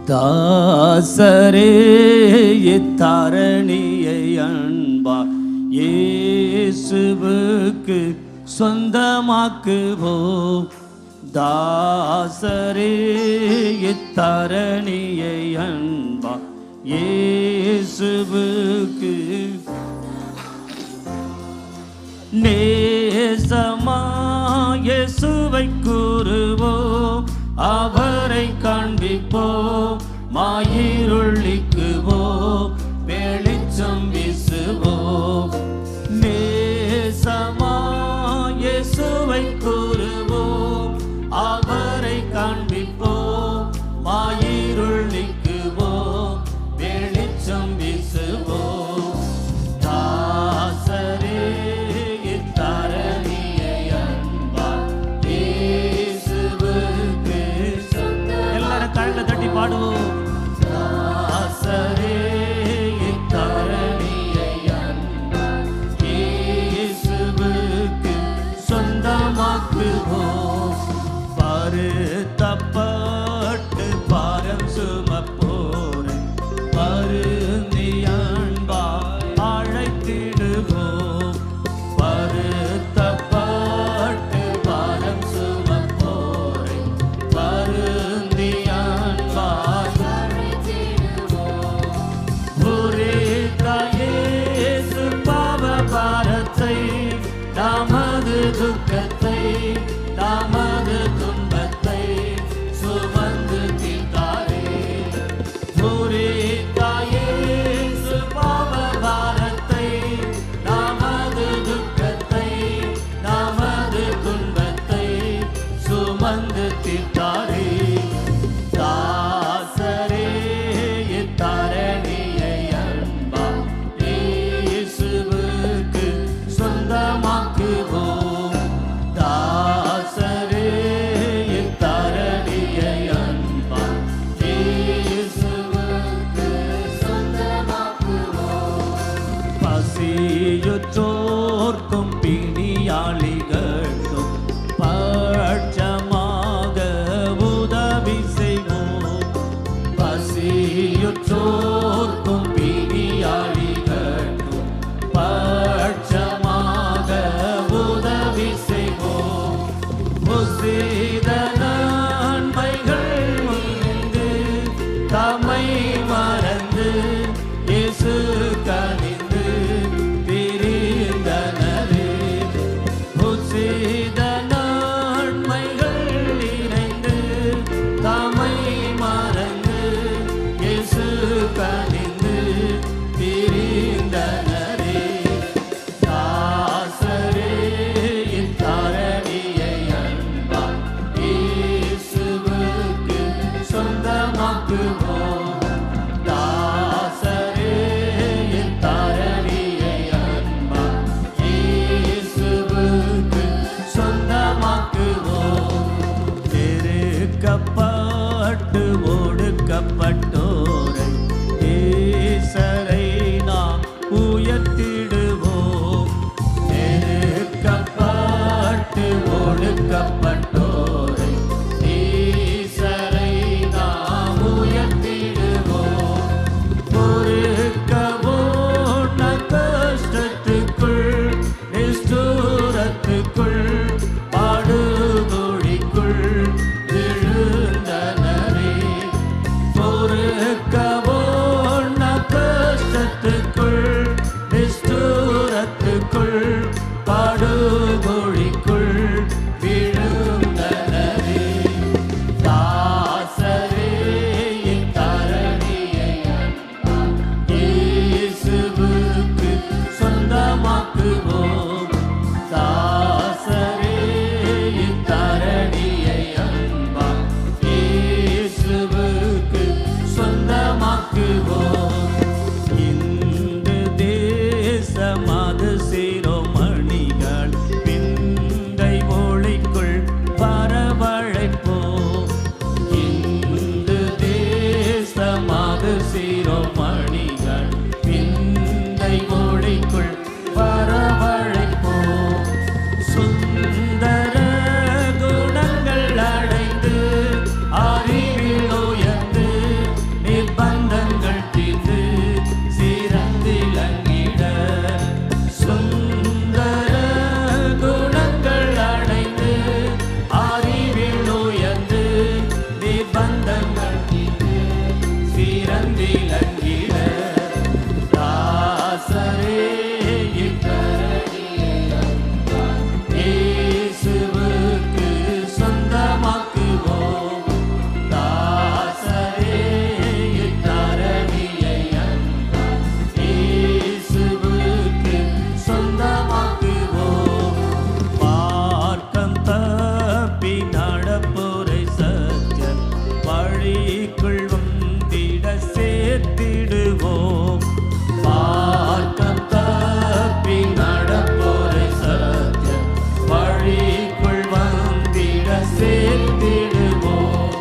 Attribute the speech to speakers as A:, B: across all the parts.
A: தாசரே இத்தரணியை அன்பா இயேசுவுக்கு சொந்தமாக்குவோம். தாசரே இத்தரணியை அன்பா இயேசுவுக்கு நேசமா இயேசுவை கூறுவோம், அவரை காண்பிப்போம், மாயிருள் நீக்குவோம், வெளிச்சம் வீசுவோம். நேசமா இயேசுவை கூறுவோம், அவரை காண்பிப்போம், மாயிருள் நீக்குவோம், வெளிச்சம் வீசுவோம். தாசரே இத்தரணியை அன்பா இயேசுவுக்கு எல்லாரும் கரங்களை தட்டி பாடுவோம். தாசரே இத்தரணியை அன்பா இயேசுவுக்கு சொந்தமாக்குவோம். பருத்தப்பட்டு பாரம் சுமப்போரை பருந்தி அன்பாய் அழைத்திடுவோம். பருத்தப்பட்டு பாரம் சுமப்போரை பருந்தி அன்பாய் அழைத்திடுவோம். புரிந்த இயேசு பாவ பாரத்தை, நமது துக்கத்தை, நமது துன்பத்தை சுமந்து தீர்த்தாரே. புரிந்த இயேசு பாவ பாரத்தை, நமது துக்கத்தை, நமது துன்பத்தை சுமந்து தீர்த்தாரே. தாசரே இத்தரணியை அன்பா இயேசுவுக்கு சொந்தமாக்குவோம். தாசரே இத்தரணியை அன்பா இயேசுவுக்கு சொந்தமாக்குவோம். பசியுற்றோர்க்கும் பிணியாளிகளுக்கும் பட்சமாக உதவி செய்வோம். பசியுற்றோர்க்கும் பிணியாளிகளுக்கும் பட்சமாக உதவி செய்வோம். முசித நன்மைகள் முன்னின்று தம்மை மறந்து இயேசு கனிந்து பிரிந்தனரே. முசித நன்மைகள் இணைந்து தம்மை மறந்து இயேசு கனிந்து பிரிந்தனரே. தாசரே இத்தரணியை அன்பா இயேசுவுக்கு சொந்தமாக்குவோம். தாசரே இத்தரணியை அன்பா இயேசுவுக்கு சொந்தமாக்குவோம். நெருக்கப்பட்டு ஒடுக்கப்பட்டோரை ஈசரை நாம் உயர்த்திடுவோம். நெருக்கப்பட்டு ஒடுக்கப்பட்டோரை ஈசரை நாம் உயர்த்திடுவோம். பொறுக்கவோன கஷ்டத்துக்குள், நிஷ்டூரத்துக்குள், பாடுகுழிக்குள் விழுந்தனரே. பொறுக்கவோன வழிக்குள் வந்திட சேர்த்திடுவோம். மார்க்கம் தப்பி நடப்போரை சத்திய வழிக்குள் வந்திட சேர்த்திடுவோம்.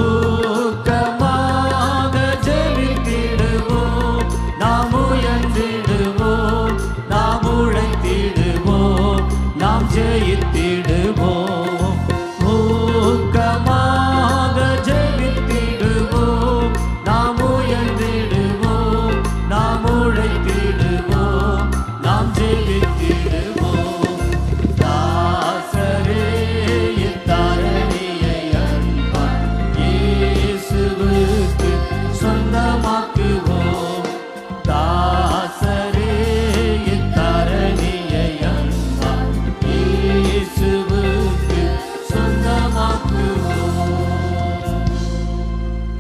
A: ஊக்கமாக ஜெபித்திடுவோம், நாம் உயர்ந்திடுவோம், நாம் உழைத்திடுவோம், நாம் ஜெயித்திடுவோம். ஊக்கமாக ஜெபித்திடுவோம், நாம் உயர்ந்திடுவோம், நாம் உழைத்திடுவோம், நாம் ஜெயித்திடுவோம்.